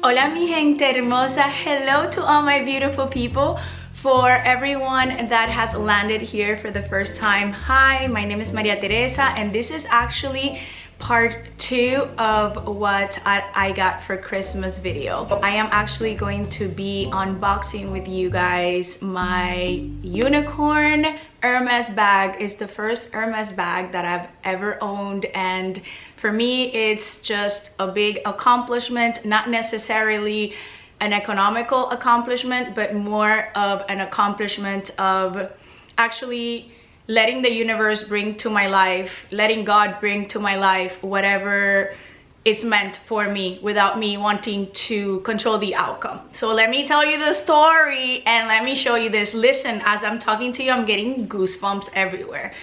Hola mi gente hermosa, hello to all my beautiful people. For everyone that has landed here for the first time, hi, my name is Maria Teresa and this is actually part 2 of what I got for Christmas video. I am actually going to be unboxing with you guys my unicorn Hermes bag. It's the first Hermes bag that I've ever owned, and for me it's just a big accomplishment, not necessarily an economical accomplishment, but more of an accomplishment of actually letting the universe bring to my life, letting God bring to my life whatever it's meant for me without me wanting to control the outcome. So let me tell you the story and let me show you this. Listen, as I'm talking to you, I'm getting goosebumps everywhere.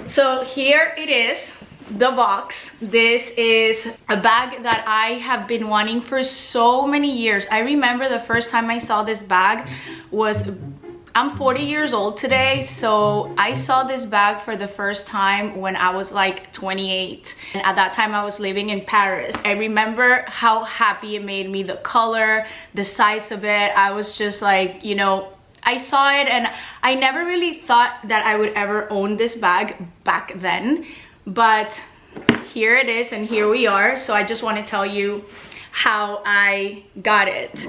So here it is, the box. This is a bag that I have been wanting for so many years. I remember the first time I saw this bag was, I'm 40 years old today, so I saw this bag for the first time when I was like 28. And at that time I was living in Paris. I remember how happy it made me, the color, the size of it. I was just like, you know, I saw it and I never really thought that I would ever own this bag back then. But here it is and here we are. So I just want to tell you how I got it.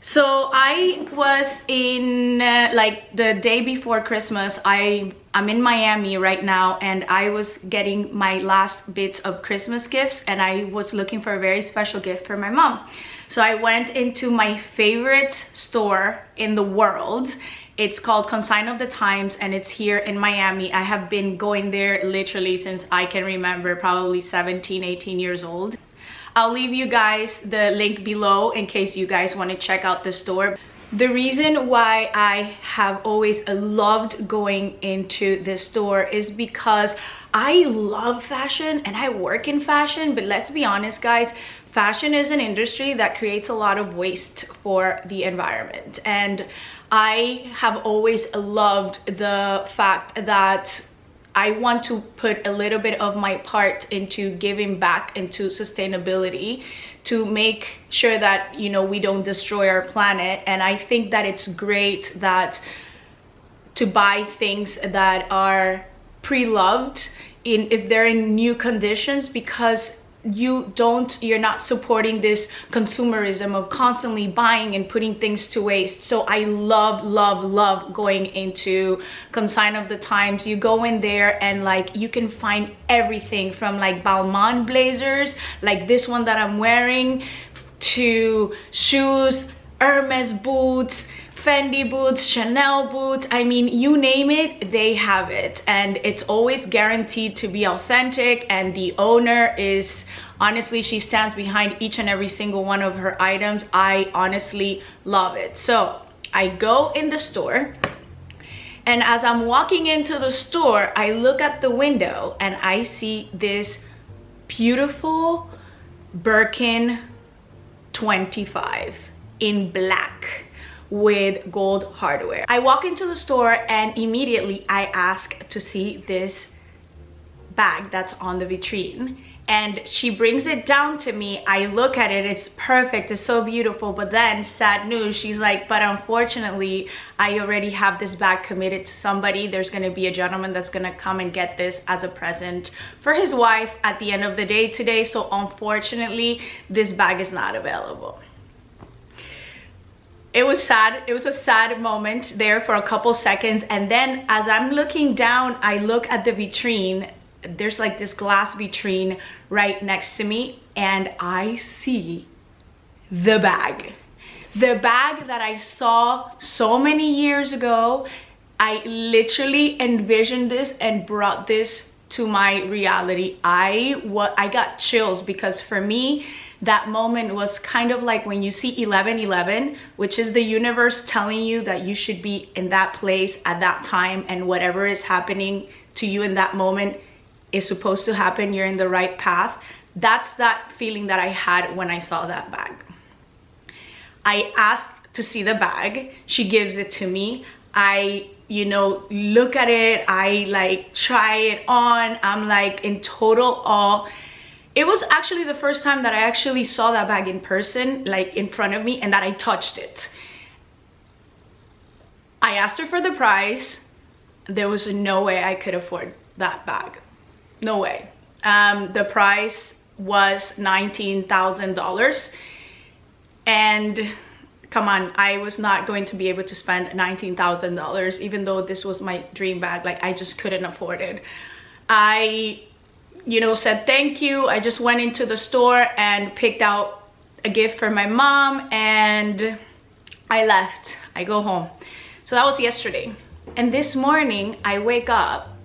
So I was in like the day before Christmas. I'm in Miami right now and I was getting my last bits of Christmas gifts and I was looking for a very special gift for my mom. So I went into my favorite store in the world. It's called Consign of The Times and it's here in Miami. I have been going there literally since I can remember, probably 17, 18 years old. I'll leave you guys the link below in case you guys want to check out the store. The reason why I have always loved going into this store is because I love fashion and I work in fashion, but let's be honest guys, fashion is an industry that creates a lot of waste for the environment. And I have always loved the fact that I want to put a little bit of my part into giving back into sustainability to make sure that, you know, we don't destroy our planet. And I think that it's great that to buy things that are pre-loved if they're in new conditions, because you're not supporting this consumerism of constantly buying and putting things to waste. So I love going into Consign of The Times. You go in there and like you can find everything from like Balmain blazers like this one that I'm wearing to shoes, Hermes boots, Fendi boots, Chanel boots. I mean, you name it, they have it. And it's always guaranteed to be authentic. And the owner is, honestly, she stands behind each and every single one of her items. I honestly love it. So I go in the store. And as I'm walking into the store, I look at the window and I see this beautiful Birkin 25 in black with gold hardware. I walk into the store and immediately I ask to see this bag that's on the vitrine, and she brings it down to me. I look at it, it's perfect, it's so beautiful, but then sad news, she's like, but unfortunately I already have this bag committed to somebody. There's gonna be a gentleman that's gonna come and get this as a present for his wife at the end of the day today, so unfortunately this bag is not available. It was sad. It was a sad moment there for a couple seconds. And then as I'm looking down, I look at the vitrine. There's like this glass vitrine right next to me and I see the bag. The bag that I saw so many years ago. I literally envisioned this and brought this to my reality. I got chills because for me, that moment was kind of like when you see 11:11, which is the universe telling you that you should be in that place at that time, and whatever is happening to you in that moment is supposed to happen. You're in the right path. That's that feeling that I had when I saw that bag. I asked to see the bag. She gives it to me. I, you know, look at it. I like try it on. I'm like in total awe. it was actually the first time that I actually saw that bag in person, like in front of me, and that I touched it. I asked her for the price. There was no way I could afford that bag. No way. The price was $19,000, and come on, I was not going to be able to spend $19,000, even though this was my dream bag. Like, I just couldn't afford it. I, you know, said thank you. I just went into the store and picked out a gift for my mom, and I left. I go home. So that was yesterday. And this morning I wake up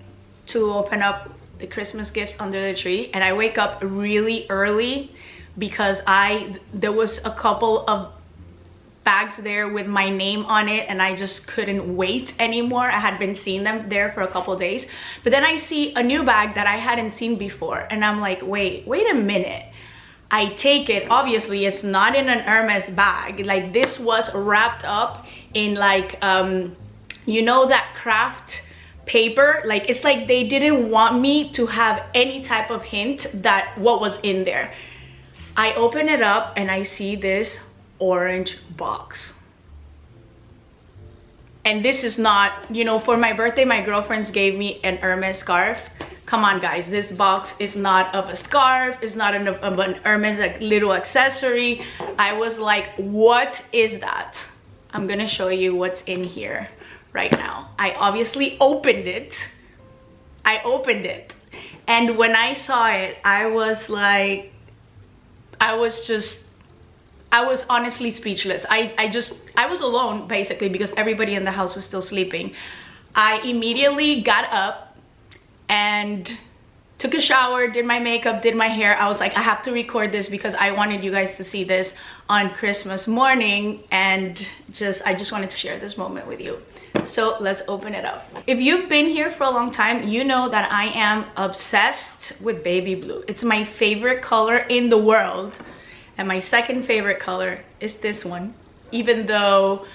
to open up the Christmas gifts under the tree, and I wake up really early because there was a couple of bags there with my name on it, and I just couldn't wait anymore. I had been seeing them there for a couple days, but then I see a new bag that I hadn't seen before, and I'm like, wait a minute. I take it. Obviously it's not in an Hermes bag. Like, this was wrapped up in like you know, that craft paper. Like, it's like they didn't want me to have any type of hint that what was in there. I open it up and I see this orange box. And this is not, you know, for my birthday my girlfriends gave me an Hermes scarf. Come on guys, this box is not of a scarf, it's not of an Hermes like little accessory. I was like, what is that? I'm gonna show you what's in here right now. I obviously opened it. And when I saw it, I was like, I was honestly speechless. I was alone basically because everybody in the house was still sleeping. I immediately got up and took a shower, did my makeup, did my hair. I was like, I have to record this because I wanted you guys to see this on Christmas morning, and I just wanted to share this moment with you. So let's open it up. If you've been here for a long time, you know that I am obsessed with baby blue. It's my favorite color in the world. And my second favorite color is this one. Even though,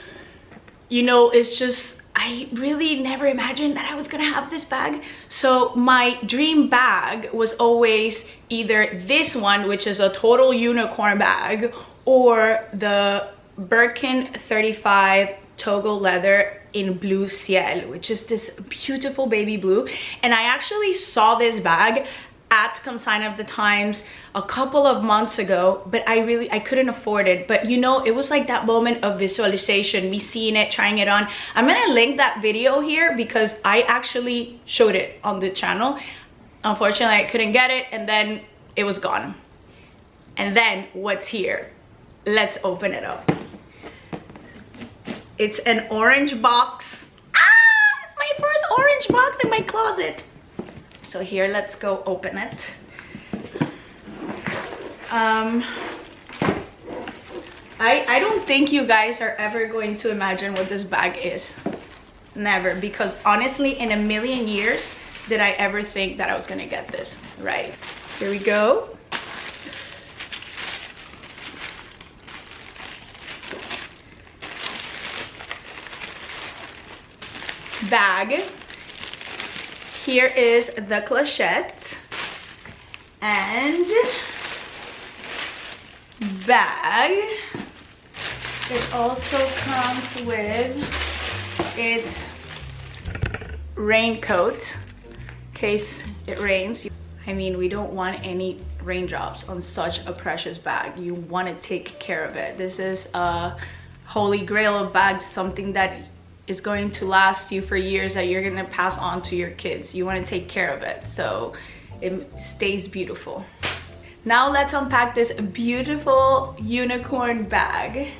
you know, it's just, I really never imagined that I was gonna have this bag. So my dream bag was always either this one, which is a total unicorn bag, or the Birkin 35 Togo leather in blue ciel, which is this beautiful baby blue. And I actually saw this bag at Consign of the Times a couple of months ago, but I couldn't afford it. But you know, it was like that moment of visualization, me seeing it, trying it on. I'm gonna link that video here because I actually showed it on the channel. Unfortunately, I couldn't get it, and then it was gone. And then what's here? Let's open it up. It's an orange box. Ah, it's my first orange box in my closet. So here, let's go open it. I don't think you guys are ever going to imagine what this bag is. Never, because honestly, in a million years, did I ever think that I was gonna get this. Right, here we go. Bag. Here is the clochette and bag. It also comes with its raincoat in case it rains. I mean, we don't want any raindrops on such a precious bag. You want to take care of it. This is a holy grail of bags, something that is going to last you for years, that you're gonna pass on to your kids. You want to take care of it so it stays beautiful. Now let's unpack this beautiful unicorn bag.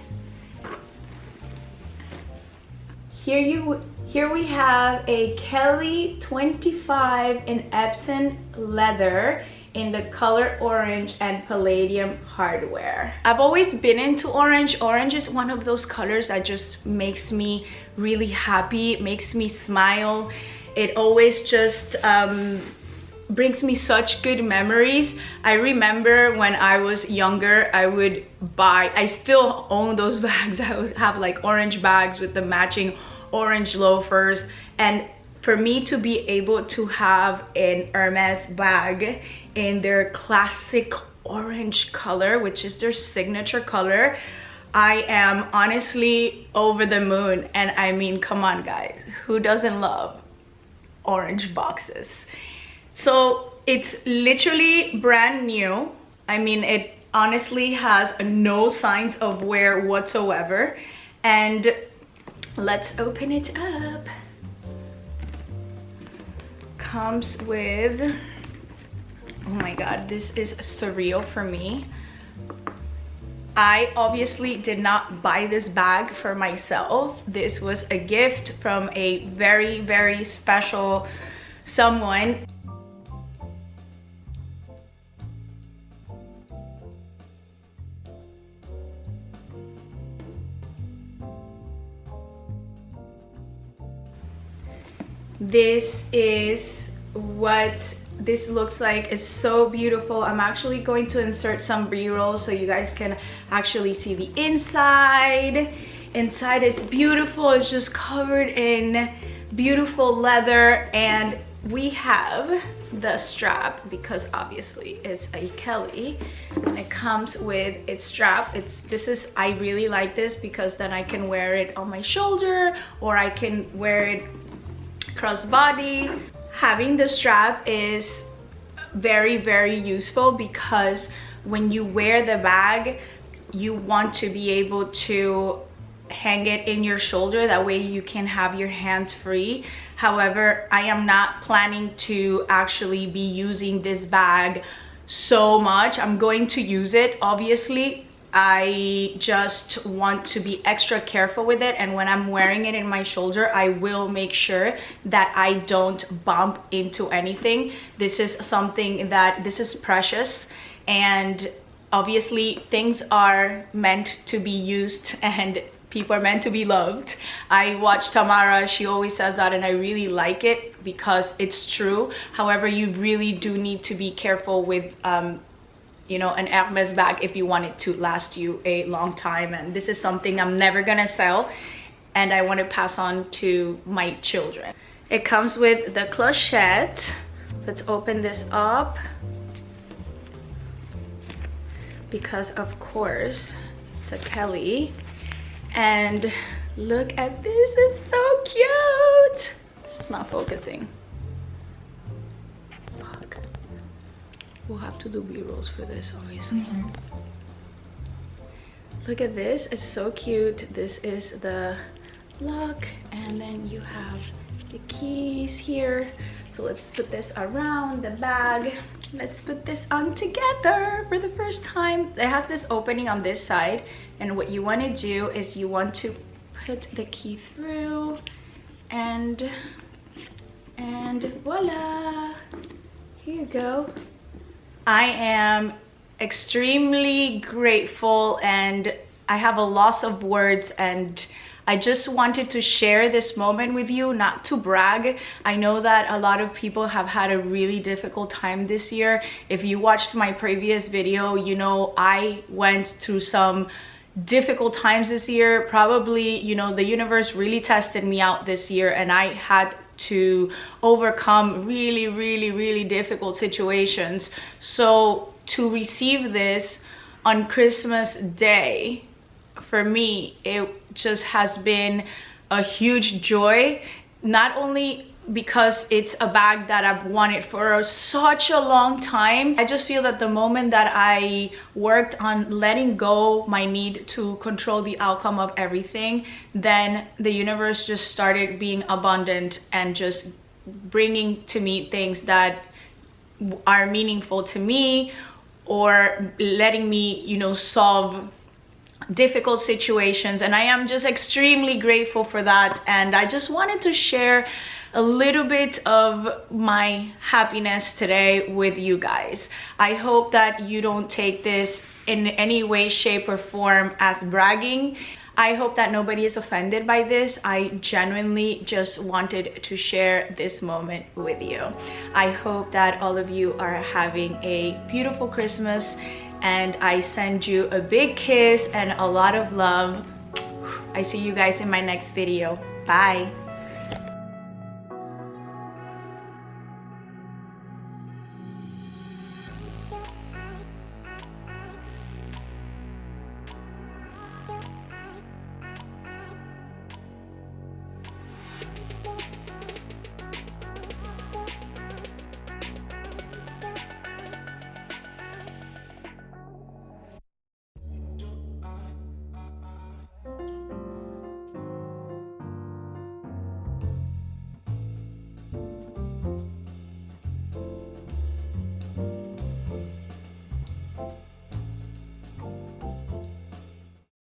Here we have a Kelly 25 in Epsom leather in the color orange and palladium hardware. I've always been into orange. Orange is one of those colors that just makes me really happy, it makes me smile. It always just brings me such good memories. I remember when I was younger, I still own those bags. I would have like orange bags with the matching orange loafers, and for me to be able to have an Hermes bag in their classic orange color, which is their signature color, I am honestly over the moon. And I mean, come on guys, who doesn't love orange boxes? So it's literally brand new. I mean, it honestly has no signs of wear whatsoever. And let's open it up. Comes with, oh my god, this is surreal for me. I obviously did not buy this bag for myself. This was a gift from a very, very special someone. This is what this looks like. It's so beautiful. I'm actually going to insert some b-rolls so you guys can actually see the inside. Inside is beautiful. It's just covered in beautiful leather, and we have the strap because obviously it's a Kelly. It comes with its strap. I really like this because then I can wear it on my shoulder or I can wear it crossbody. Having the strap is very, very useful because when you wear the bag, you want to be able to hang it in your shoulder. That way you can have your hands free. However, I am not planning to actually be using this bag so much. I'm going to use it, obviously. I just want to be extra careful with it, and when I'm wearing it in my shoulder, I will make sure that I don't bump into anything. This is something that, this is precious, and obviously things are meant to be used and people are meant to be loved. I watch Tamara, she always says that, and I really like it because it's true. However, you really do need to be careful with you know, an Hermes bag if you want it to last you a long time. And this is something I'm never gonna sell and I want to pass on to my children. It comes with the clochette. Let's open this up because of course it's a Kelly. And look at this, it's so cute. It's not focusing. We'll have to do b-rolls for this, obviously. Look at this, it's so cute. This is the lock, and then you have the keys here. So let's put this around the bag. Let's put this on together for the first time. It has this opening on this side, and what you want to do is you want to put the key through, and voila, here you go. I am extremely grateful and I have a loss of words, and I just wanted to share this moment with you, not to brag. I know that a lot of people have had a really difficult time this year. If you watched my previous video, you know I went through some difficult times this year. Probably, you know, the universe really tested me out this year, and I had to overcome really, really, really difficult situations. So to receive this on Christmas Day, for me, it just has been a huge joy. Not only because it's a bag that I've wanted for such a long time. I just feel that the moment that I worked on letting go my need to control the outcome of everything, then the universe just started being abundant and just bringing to me things that are meaningful to me, or letting me, you know, solve difficult situations. And I am just extremely grateful for that. And I just wanted to share a little bit of my happiness today with you guys. I hope that you don't take this in any way, shape, or form as bragging. I hope that nobody is offended by this. I genuinely just wanted to share this moment with you. I hope that all of you are having a beautiful Christmas, and I send you a big kiss and a lot of love. I see you guys in my next video. Bye.